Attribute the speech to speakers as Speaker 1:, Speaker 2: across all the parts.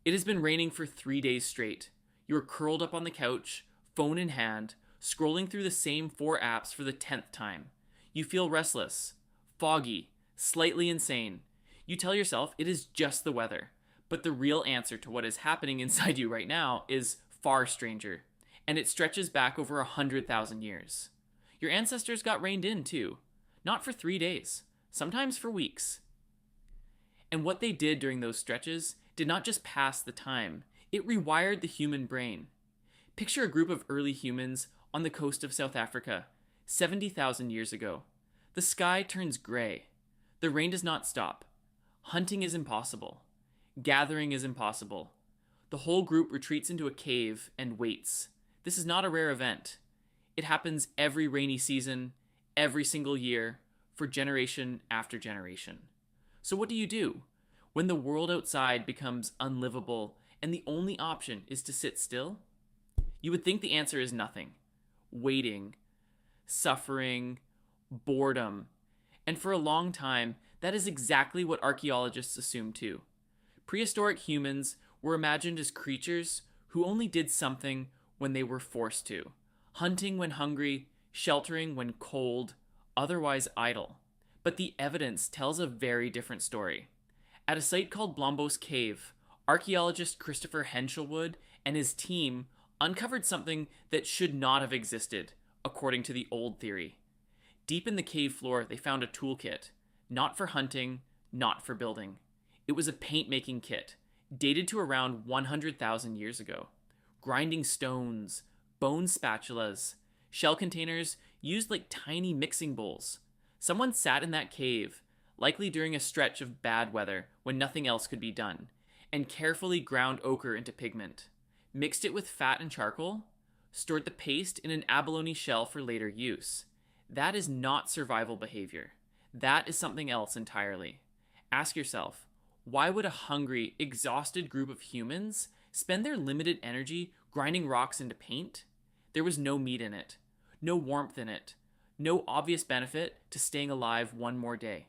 Speaker 1: It has been raining for 3 days straight. You're curled up on the couch, phone in hand, scrolling through the same 4 apps for the 10th time. You feel restless, foggy, slightly insane. You tell yourself it is just the weather, but the real answer to what is happening inside you right now is far stranger, and it stretches back over 100,000 years. Your ancestors got reined in too, not for 3 days, sometimes for weeks. And what they did during those stretches did not just pass the time, it rewired the human brain. Picture a group of early humans on the coast of South Africa, 70,000 years ago. The sky turns gray. The rain does not stop. Hunting is impossible. Gathering is impossible. The whole group retreats into a cave and waits. This is not a rare event. It happens every rainy season, every single year, for generation after generation. So what do? When the world outside becomes unlivable and the only option is to sit still? You would think the answer is nothing. Waiting, suffering, boredom. And for a long time, that is exactly what archaeologists assume too. Prehistoric humans were imagined as creatures who only did something when they were forced to. Hunting when hungry, sheltering when cold, otherwise idle. But the evidence tells a very different story. At a site called Blombos Cave, archaeologist Christopher Henshelwood and his team uncovered something that should not have existed, according to the old theory. Deep in the cave floor, they found a toolkit, not for hunting, not for building. It was a paint-making kit, dated to around 100,000 years ago. Grinding stones, bone spatulas, shell containers used like tiny mixing bowls. Someone sat in that cave, likely during a stretch of bad weather when nothing else could be done, and carefully ground ochre into pigment, mixed it with fat and charcoal, stored the paste in an abalone shell for later use. That is not survival behavior. That is something else entirely. Ask yourself, why would a hungry, exhausted group of humans spend their limited energy grinding rocks into paint? There was no meat in it, no warmth in it, no obvious benefit to staying alive one more day.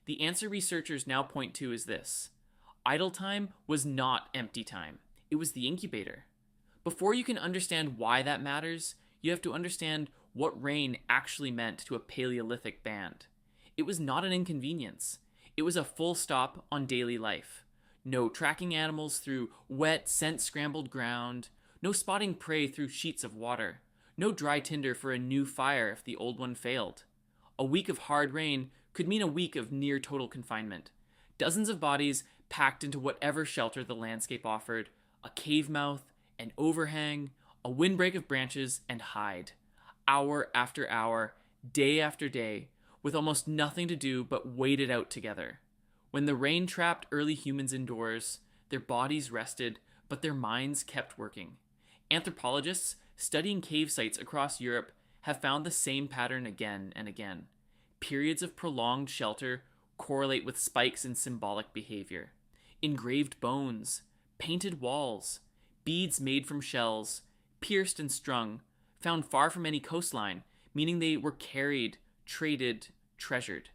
Speaker 1: The answer researchers now point to is this: idle time was not empty time. It was the incubator. Before you can understand why that matters, you have to understand what rain actually meant to a Paleolithic band. It was not an inconvenience. It was a full stop on daily life. No tracking animals through wet, scent-scrambled ground. No spotting prey through sheets of water. No dry tinder for a new fire if the old one failed. A week of hard rain could mean a week of near total confinement. Dozens of bodies packed into whatever shelter the landscape offered. A cave mouth, an overhang, a windbreak of branches, and hide. Hour after hour, day after day, with almost nothing to do but wait it out together. When the rain trapped early humans indoors, their bodies rested, but their minds kept working. Anthropologists studying cave sites across Europe have found the same pattern again and again. Periods of prolonged shelter correlate with spikes in symbolic behavior. Engraved bones, painted walls, beads made from shells, pierced and strung, found far from any coastline, meaning they were carried, traded, treasured.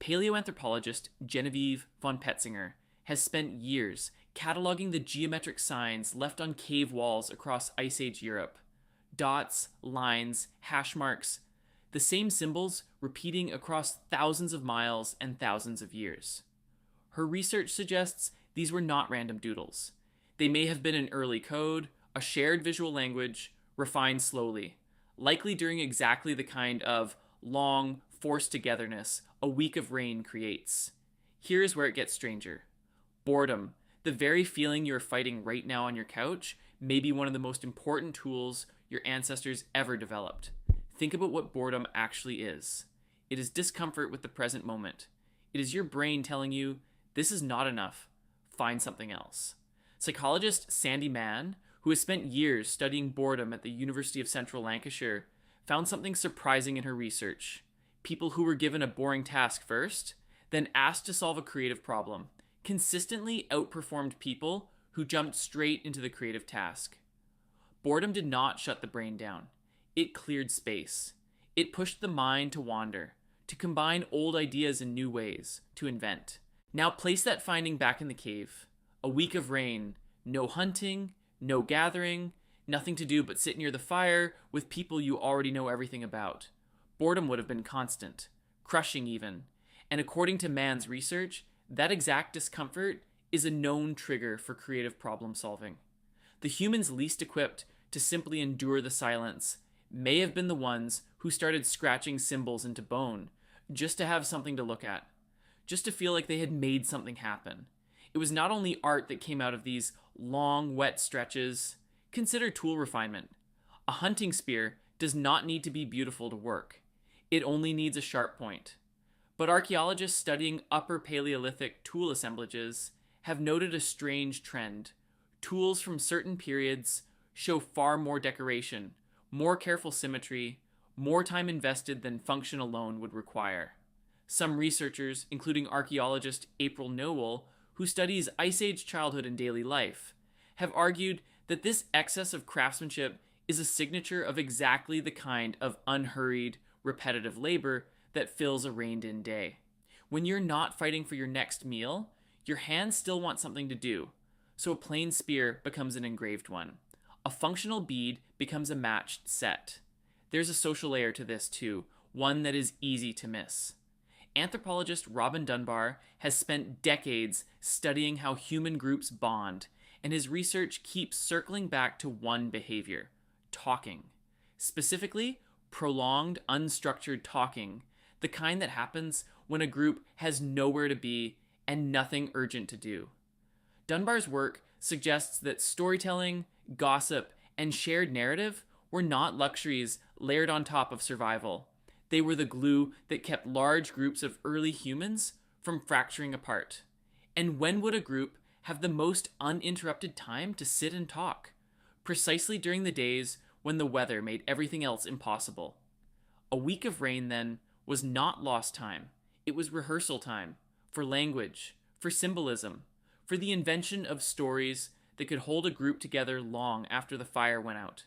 Speaker 1: Paleoanthropologist Genevieve von Petzinger has spent years cataloging the geometric signs left on cave walls across Ice Age Europe. Dots, lines, hash marks, the same symbols repeating across thousands of miles and thousands of years. Her research suggests these were not random doodles. They may have been an early code, a shared visual language, refined slowly, likely during exactly the kind of long, forced togetherness a week of rain creates. Here is where it gets stranger. Boredom, the very feeling you're fighting right now on your couch, may be one of the most important tools your ancestors ever developed. Think about what boredom actually is. It is discomfort with the present moment. It is your brain telling you, this is not enough. Find something else. Psychologist Sandy Mann, who has spent years studying boredom at the University of Central Lancashire, found something surprising in her research. People who were given a boring task first, then asked to solve a creative problem, consistently outperformed people who jumped straight into the creative task. Boredom did not shut the brain down. It cleared space. It pushed the mind to wander, to combine old ideas in new ways, to invent. Now place that finding back in the cave. A week of rain, no hunting, no gathering, nothing to do but sit near the fire with people you already know everything about. Boredom would have been constant, crushing even, and according to Mann's research, that exact discomfort is a known trigger for creative problem solving. The humans least equipped to simply endure the silence may have been the ones who started scratching symbols into bone just to have something to look at, just to feel like they had made something happen. It was not only art that came out of these long, wet stretches. Consider tool refinement. A hunting spear does not need to be beautiful to work. It only needs a sharp point. But archaeologists studying Upper Paleolithic tool assemblages have noted a strange trend. Tools from certain periods show far more decoration, more careful symmetry, more time invested than function alone would require. Some researchers, including archaeologist April Nowell, who studies Ice Age childhood and daily life, have argued that this excess of craftsmanship is a signature of exactly the kind of unhurried, repetitive labor that fills a rained-in day. When you're not fighting for your next meal, your hands still want something to do, so a plain spear becomes an engraved one. A functional bead becomes a matched set. There's a social layer to this too, one that is easy to miss. Anthropologist Robin Dunbar has spent decades studying how human groups bond, and his research keeps circling back to one behavior: talking. Specifically, prolonged, unstructured talking, the kind that happens when a group has nowhere to be and nothing urgent to do. Dunbar's work suggests that storytelling, gossip, and shared narrative were not luxuries layered on top of survival. They were the glue that kept large groups of early humans from fracturing apart. And when would a group have the most uninterrupted time to sit and talk? Precisely during the days when the weather made everything else impossible. A week of rain, then, was not lost time. It was rehearsal time, for language, for symbolism, for the invention of stories that could hold a group together long after the fire went out.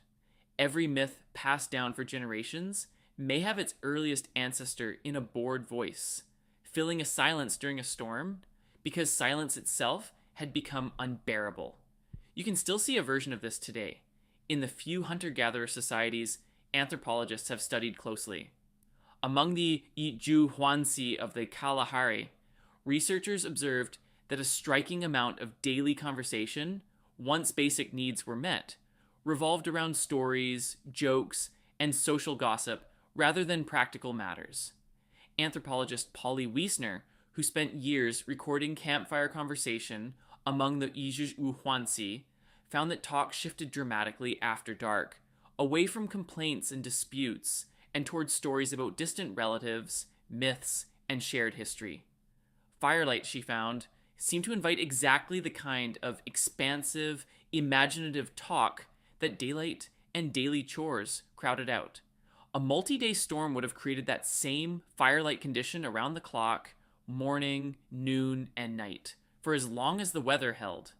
Speaker 1: Every myth passed down for generations may have its earliest ancestor in a bored voice, filling a silence during a storm because silence itself had become unbearable. You can still see a version of this today in the few hunter-gatherer societies anthropologists have studied closely. Among the Ijuhuansi of the Kalahari, researchers observed that a striking amount of daily conversation, once basic needs were met, revolved around stories, jokes, and social gossip rather than practical matters. Anthropologist Polly Wiesner, who spent years recording campfire conversation among the Ijuhuansi, found that talk shifted dramatically after dark, away from complaints and disputes, and towards stories about distant relatives, myths, and shared history. Firelight, she found, seemed to invite exactly the kind of expansive, imaginative talk that daylight and daily chores crowded out. A multi-day storm would have created that same firelight condition around the clock, morning, noon, and night, for as long as the weather held.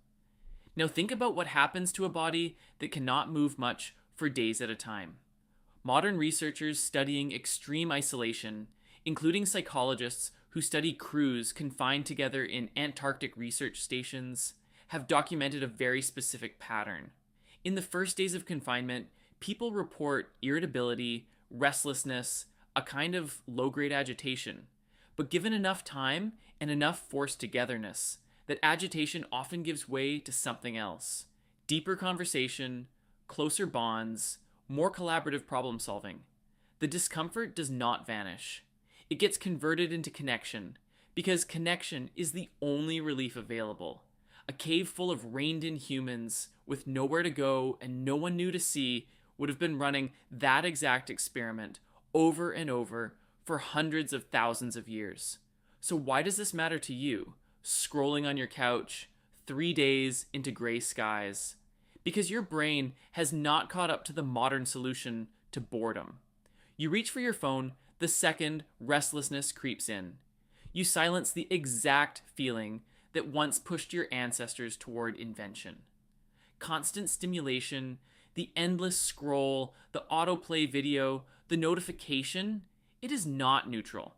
Speaker 1: Now think about what happens to a body that cannot move much for days at a time. Modern researchers studying extreme isolation, including psychologists who study crews confined together in Antarctic research stations, have documented a very specific pattern. In the first days of confinement, people report irritability, restlessness, a kind of low-grade agitation. But given enough time and enough forced togetherness, that agitation often gives way to something else. Deeper conversation, closer bonds, more collaborative problem solving. The discomfort does not vanish. It gets converted into connection, because connection is the only relief available. A cave full of reined-in humans with nowhere to go and no one new to see would have been running that exact experiment over and over for hundreds of thousands of years. So why does this matter to you, scrolling on your couch, 3 days into gray skies? Because your brain has not caught up to the modern solution to boredom. You reach for your phone the second restlessness creeps in. You silence the exact feeling that once pushed your ancestors toward invention. Constant stimulation, the endless scroll, the autoplay video, the notification, it is not neutral.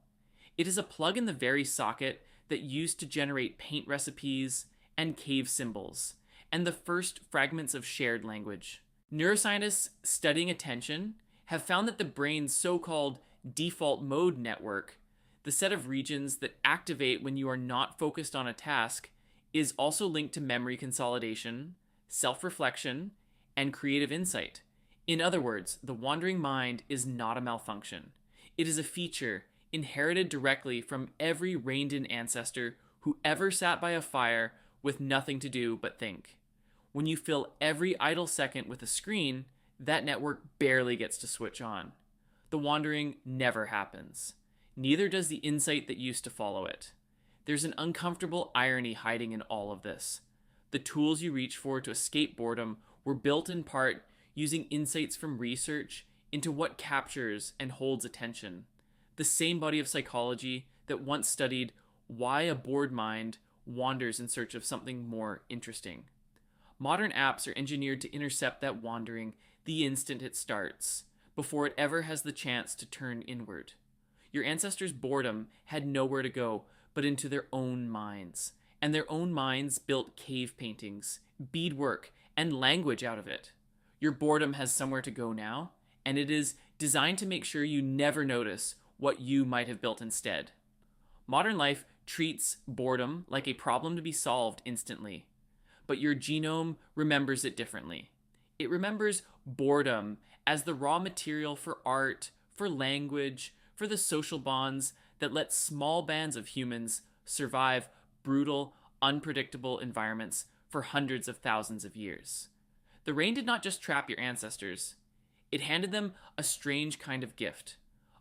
Speaker 1: It is a plug in the very socket that used to generate paint recipes and cave symbols, and the first fragments of shared language. Neuroscientists studying attention have found that the brain's so-called default mode network, the set of regions that activate when you are not focused on a task, is also linked to memory consolidation, self-reflection, and creative insight. In other words, the wandering mind is not a malfunction. It is a feature inherited directly from every reined-in ancestor who ever sat by a fire with nothing to do but think. When you fill every idle second with a screen, that network barely gets to switch on. The wandering never happens. Neither does the insight that used to follow it. There's an uncomfortable irony hiding in all of this. The tools you reach for to escape boredom were built in part using insights from research into what captures and holds attention. The same body of psychology that once studied why a bored mind wanders in search of something more interesting. Modern apps are engineered to intercept that wandering the instant it starts, before it ever has the chance to turn inward. Your ancestors' boredom had nowhere to go but into their own minds, and their own minds built cave paintings, beadwork, and language out of it. Your boredom has somewhere to go now, and it is designed to make sure you never notice what you might have built instead. Modern life treats boredom like a problem to be solved instantly, but your genome remembers it differently. It remembers boredom as the raw material for art, for language, for the social bonds that let small bands of humans survive brutal, unpredictable environments for hundreds of thousands of years. The rain did not just trap your ancestors. It handed them a strange kind of gift,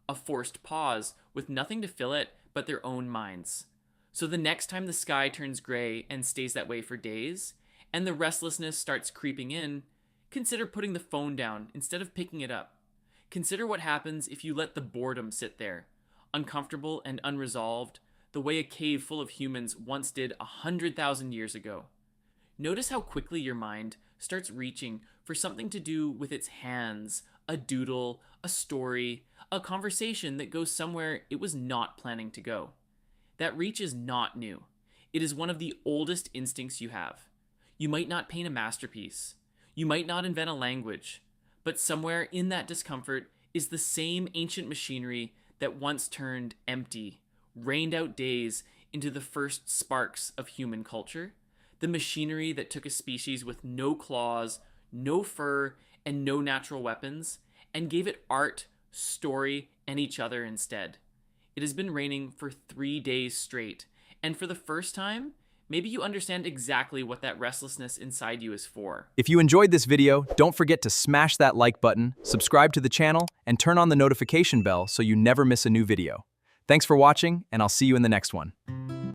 Speaker 1: a forced pause with nothing to fill it but their own minds. So the next time the sky turns gray and stays that way for days, and the restlessness starts creeping in, consider putting the phone down instead of picking it up. Consider what happens if you let the boredom sit there, uncomfortable and unresolved, the way a cave full of humans once did 100,000 years ago. Notice how quickly your mind starts reaching for something to do with its hands, a doodle, a story, a conversation that goes somewhere it was not planning to go. That reach is not new. It is one of the oldest instincts you have. You might not paint a masterpiece. You might not invent a language. But somewhere in that discomfort is the same ancient machinery that once turned empty, rained out days into the first sparks of human culture. The machinery that took a species with no claws, no fur, and no natural weapons, and gave it art, story, and each other instead. It has been raining for 3 days straight, and for the first time, maybe you understand exactly what that restlessness inside you is for.
Speaker 2: If you enjoyed this video, don't forget to smash that like button, subscribe to the channel, and turn on the notification bell so you never miss a new video. Thanks for watching, and I'll see you in the next one.